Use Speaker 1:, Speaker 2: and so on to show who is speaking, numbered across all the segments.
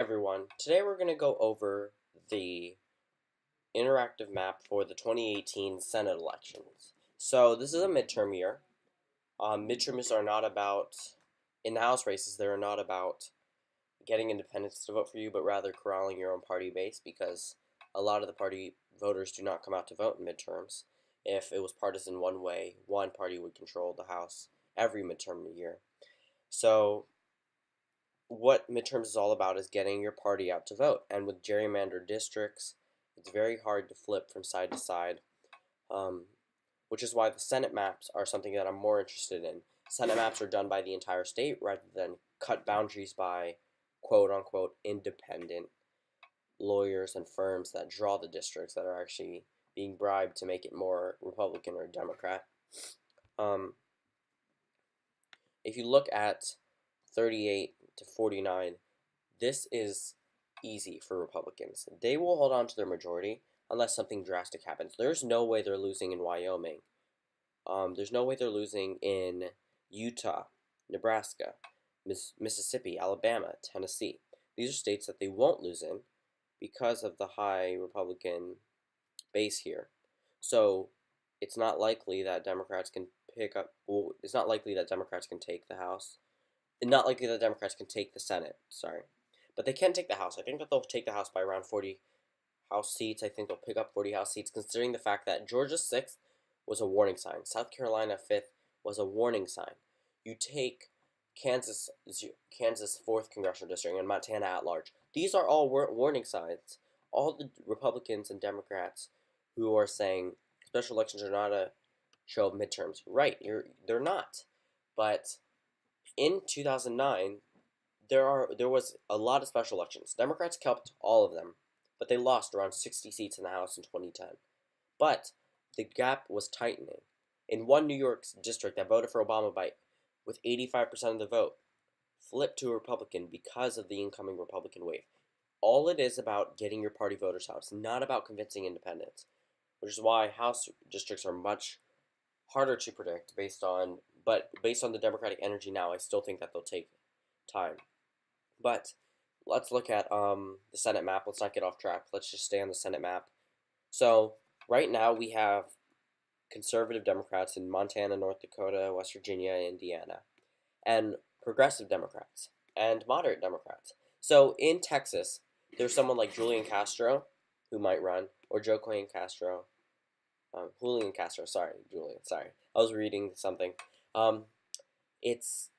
Speaker 1: Everyone. Today we're going to go over the interactive map for the 2018 Senate elections. So this is a midterm year. Midterms are not about, in the House races, they're not about getting independents to vote for you, but rather corralling your own party base because a lot of the party voters do not come out to vote in midterms. If it was partisan one way, one party would control the House every midterm year. So what midterms is all about is getting your party out to vote. And with gerrymandered districts, it's very hard to flip from side to side, um, which is why the Senate maps are something that I'm more interested in. Senate maps are done by the entire state rather than cut boundaries by quote unquote independent lawyers and firms that draw the districts that are actually being bribed to make it more Republican or Democrat. Um, if you look at 38 to 49, this is easy for Republicans. They will hold on to their majority unless something drastic happens. There's no way they're losing in Wyoming. There's no way they're losing in Utah, Nebraska, Mississippi, Alabama, Tennessee. These are states that they won't lose in because of the high Republican base here. So it's not likely that Democrats can pick up. Well, it's not likely that Democrats can take the House. It's not likely that Democrats can take the Senate. Sorry, but they can take the House. I think that they'll take the House by around 40 House seats. I think they'll pick up 40 House seats, considering the fact that Georgia 6th was a warning sign. South Carolina 5th was a warning sign. You take Kansas 4th congressional district and Montana at large. These are all warning signs. All the Republicans and Democrats who are saying special elections are not a show of midterms. Right, they're not. But in 2009, there was a lot of special elections. Democrats kept all of them, but they lost around 60 seats in the House in 2010. But the gap was tightening. In one New York district that voted for Obama with 85% of the vote, flipped to a Republican because of the incoming Republican wave. All it is about getting your party voters out. It's not about convincing independents, which is why House districts are much harder to predict based on the Democratic energy now. I still think that they'll take time. But let's look at the Senate map. Let's not get off track. Let's just stay on the Senate map. So right now we have conservative Democrats in Montana, North Dakota, West Virginia, Indiana, and progressive Democrats and moderate Democrats. So in Texas, there's someone like Julian Castro who might run, or Julian Castro. Sorry. I was reading something. It's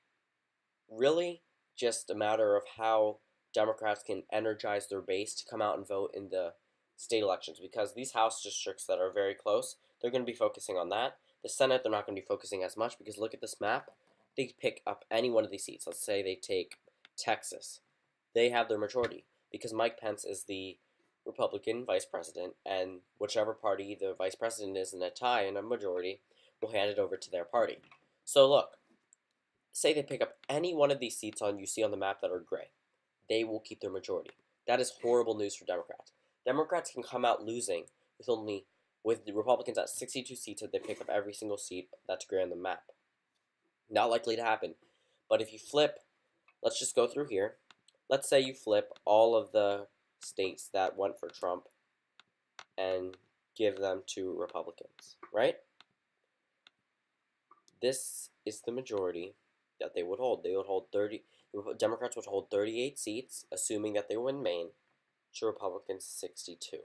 Speaker 1: really just a matter of how Democrats can energize their base to come out and vote in the state elections, because these House districts that are very close, they're going to be focusing on that. The Senate, they're not going to be focusing as much because look at this map. They pick up any one of these seats. Let's say they take Texas. They have their majority because Mike Pence is the Republican vice president, and whichever party the vice president is in a tie and a majority will hand it over to their party. So look, say they pick up any one of these seats you see on the map that are gray. They will keep their majority. That is horrible news for Democrats. Democrats can come out losing with the Republicans at 62 seats if they pick up every single seat that's gray on the map. Not likely to happen. But if you flip, let's just go through here. Let's say you flip all of the states that went for Trump and give them to Republicans, right? This is the majority that they would hold. Democrats would hold 38 seats, assuming that they win Maine, to Republicans 62.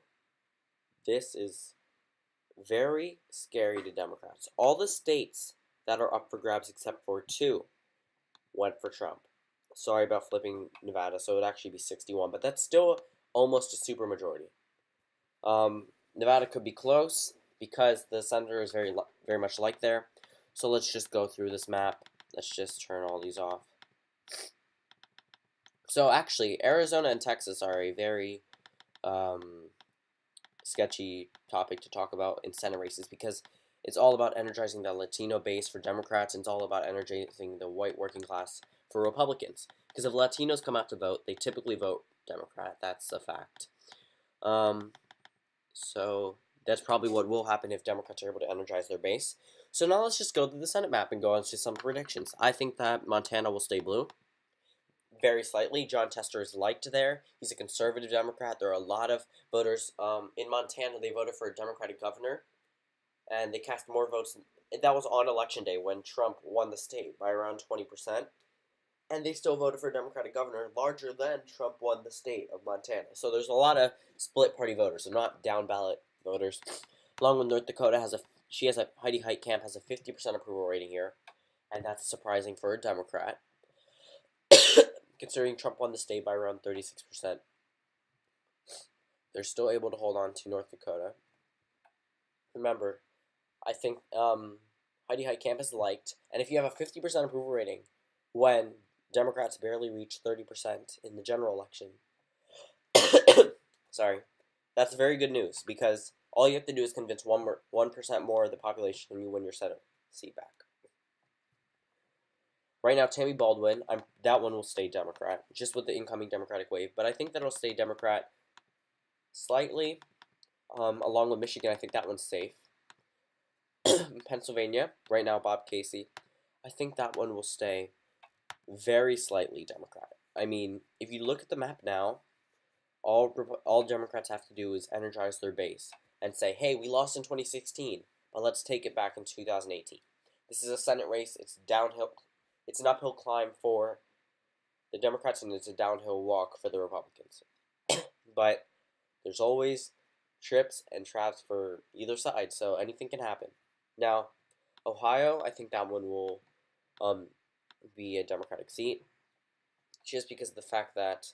Speaker 1: This is very scary to Democrats. All the states that are up for grabs except for 2 went for Trump. Sorry about flipping Nevada, so it would actually be 61, but that's still almost a supermajority. Nevada could be close because the senator is very much like there. So let's just go through this map. Let's just turn all these off. So actually, Arizona and Texas are a very sketchy topic to talk about in Senate races because it's all about energizing the Latino base for Democrats, and it's all about energizing the white working class for Republicans. Because if Latinos come out to vote, they typically vote Democrat. That's a fact. So that's probably what will happen if Democrats are able to energize their base. So now let's just go through the Senate map and go on to some predictions. I think that Montana will stay blue. very slightly. John Tester is liked there. He's a conservative Democrat. There are a lot of voters in Montana. They voted for a Democratic governor, and they cast more votes. That was on election day when Trump won the state by around 20%. And they still voted for a Democratic governor larger than Trump won the state of Montana. So there's a lot of split party voters, so not down ballot voters. Along with North Dakota Heidi Heitkamp has a 50% approval rating here, and that's surprising for a Democrat, considering Trump won the state by around 36%. They're still able to hold on to North Dakota. Remember, I think Heidi Heitkamp is liked, and if you have a 50% approval rating when Democrats barely reach 30% in the general election, sorry, that's very good news, because all you have to do is convince 1% more of the population and you win your Senate seat back. Right now, Tammy Baldwin, that one will stay Democrat, just with the incoming Democratic wave, but I think that it'll stay Democrat slightly. Along with Michigan, I think that one's safe. Pennsylvania, right now, Bob Casey, I think that one will stay very slightly Democrat. I mean, if you look at the map now, all Democrats have to do is energize their base and say, hey, we lost in 2016, but let's take it back in 2018. This is a Senate race. It's downhill. It's an uphill climb for the Democrats, and it's a downhill walk for the Republicans. But there's always trips and traps for either side, so anything can happen. Now, Ohio, I think that one will be a Democratic seat, just because of the fact that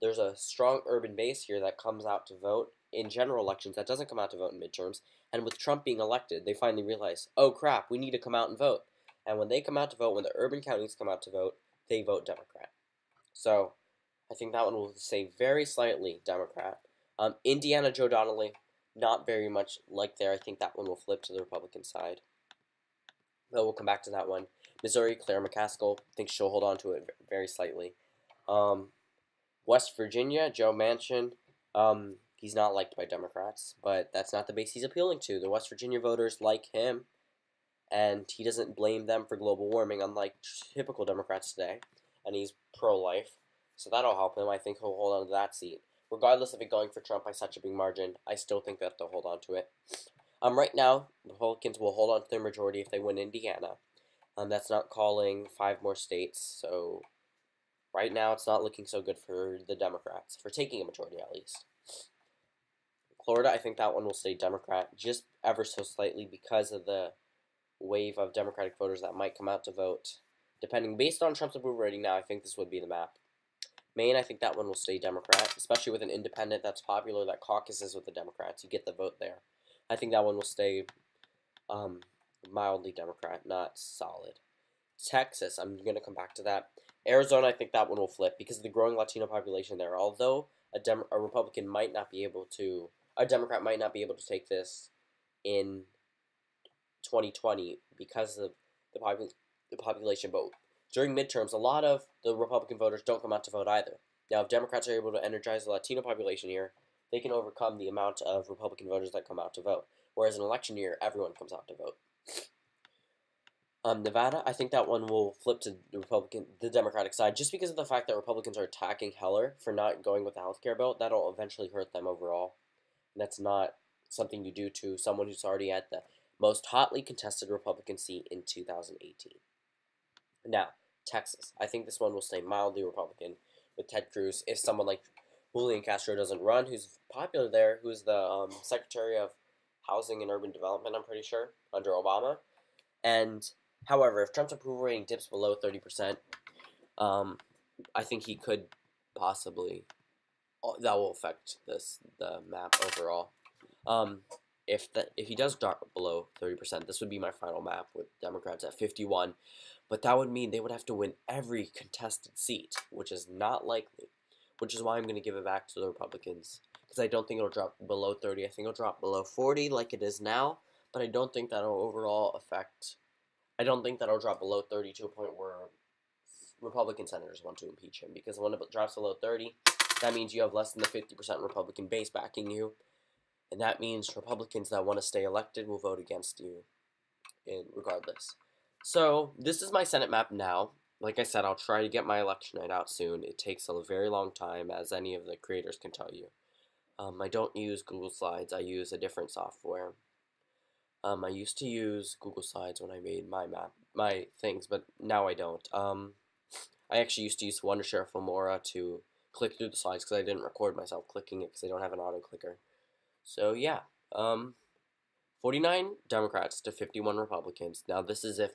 Speaker 1: there's a strong urban base here that comes out to vote in general elections that doesn't come out to vote in midterms, and with Trump being elected, they finally realize, oh crap, we need to come out and vote. And when they come out to vote, when the urban counties come out to vote, they vote Democrat. So I think that one will stay very slightly Democrat. Indiana, Joe Donnelly, not very much like there. I think that one will flip to the Republican side. But we'll come back to that one. Missouri, Claire McCaskill, I think she'll hold on to it very slightly. West Virginia, Joe Manchin, he's not liked by Democrats, but that's not the base he's appealing to. The West Virginia voters like him, and he doesn't blame them for global warming, unlike typical Democrats today, and he's pro-life, so that'll help him. I think he'll hold on to that seat. Regardless of it going for Trump by such a big margin, I still think that they'll hold on to it. Right now, Republicans will hold on to their majority if they win Indiana. That's not calling 5 more states, so right now it's not looking so good for the Democrats, for taking a majority at least. Florida, I think that one will stay Democrat, just ever so slightly because of the wave of Democratic voters that might come out to vote. Based on Trump's approval rating now, I think this would be the map. Maine, I think that one will stay Democrat, especially with an independent that's popular that caucuses with the Democrats. You get the vote there. I think that one will stay mildly Democrat, not solid. Texas, I'm going to come back to that. Arizona, I think that one will flip because of the growing Latino population there. Although a Republican might not be able to, a Democrat might not be able to take this in 2020 because of the population, but during midterms, a lot of the Republican voters don't come out to vote either. Now, if Democrats are able to energize the Latino population here, they can overcome the amount of Republican voters that come out to vote. Whereas in an election year, everyone comes out to vote. Nevada, I think that one will flip to the Democratic side, just because of the fact that Republicans are attacking Heller for not going with the healthcare bill. That'll eventually hurt them overall. And that's not something you do to someone who's already at the most hotly contested Republican seat in 2018. Now, Texas. I think this one will stay mildly Republican with Ted Cruz if someone like Julian Castro doesn't run, who's popular there, who's the Secretary of Housing and Urban Development, I'm pretty sure, under Obama. And, however, if Trump's approval rating dips below 30%, I think he could possibly, that will affect the map overall. If he does drop below 30%, this would be my final map with Democrats at 51. But that would mean they would have to win every contested seat, which is not likely. Which is why I'm going to give it back to the Republicans. Because I don't think it'll drop below 30. I think it'll drop below 40 like it is now. But I don't think that'll overall affect... I don't think that'll drop below 30 to a point where Republican senators want to impeach him. Because when it drops below 30, that means you have less than the 50% Republican base backing you. And that means Republicans that want to stay elected will vote against you regardless. So, this is my Senate map now. like I said, I'll try to get my election night out soon. It takes a very long time, as any of the creators can tell you. I don't use Google Slides. I use a different software. I used to use Google Slides when I made my things, but now I don't. I actually used to use Wondershare Filmora to click through the slides because I didn't record myself clicking it because I don't have an auto clicker. So yeah, 49 Democrats to 51 Republicans. Now this is if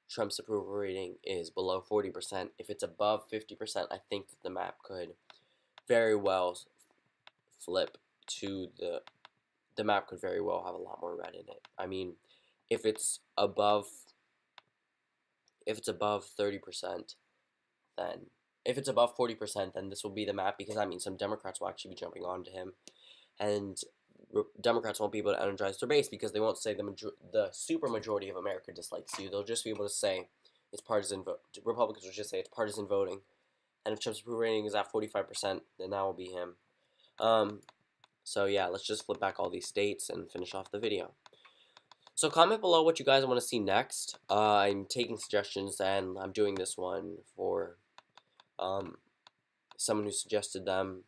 Speaker 1: Trump's approval rating is below 40%. If it's above 50%, I think that the map could very well flip to the map could very well have a lot more red in it. I mean, if it's above 30%, then if it's above 40%, then this will be the map, because that means some Democrats will actually be jumping onto him, and Democrats won't be able to energize their base because they won't say the super majority of America dislikes you. They'll just be able to say it's partisan vote. Republicans will just say it's partisan voting, and if Trump's approval rating is at 45%, then that will be him. So yeah, let's just flip back all these states and finish off the video. So comment below what you guys want to see next. I'm taking suggestions, and I'm doing this one for someone who suggested them.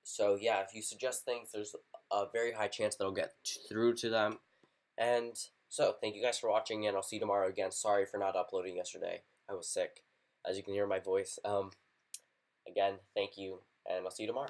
Speaker 1: So yeah, if you suggest things, there's a very high chance that I'll get through to them. And so thank you guys for watching, and I'll see you tomorrow again. Sorry for not uploading yesterday. I was sick, as you can hear my voice. Again, thank you, and I'll see you tomorrow.